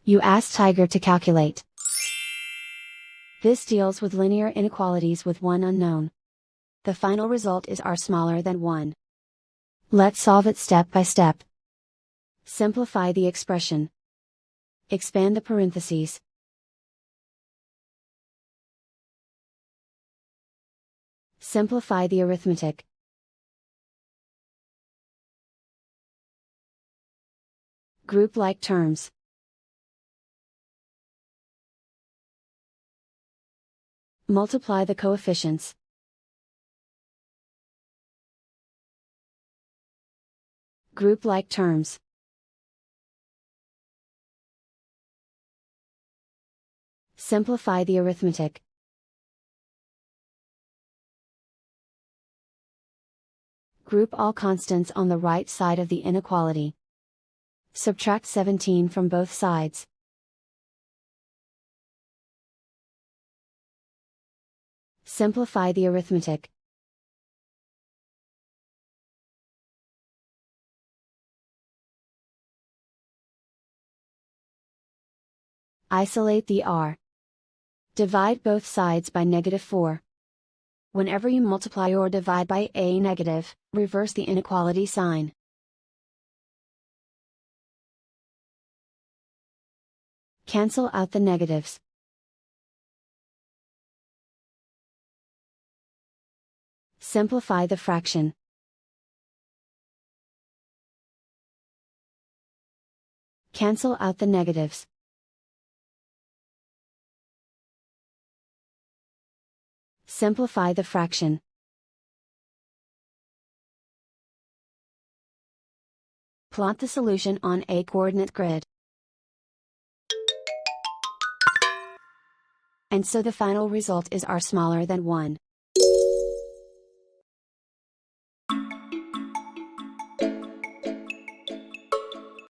You ask Tiger to calculate. This deals with linear inequalities with one unknown. The final result is r smaller than 1. Let's solve it step by step. Simplify the expression. Expand the parentheses. Simplify the arithmetic. Group like terms. Multiply the coefficients. Group like terms. Simplify the arithmetic. Group all constants on the right side of the inequality. Subtract 17 from both sides. Simplify the arithmetic. Isolate the r. Divide both sides by -4. Whenever you multiply or divide by a negative, reverse the inequality sign. Cancel out the negatives. Simplify the fraction. Cancel out the negatives. Simplify the fraction. Plot the solution on a coordinate grid. And so the final result is r smaller than 1.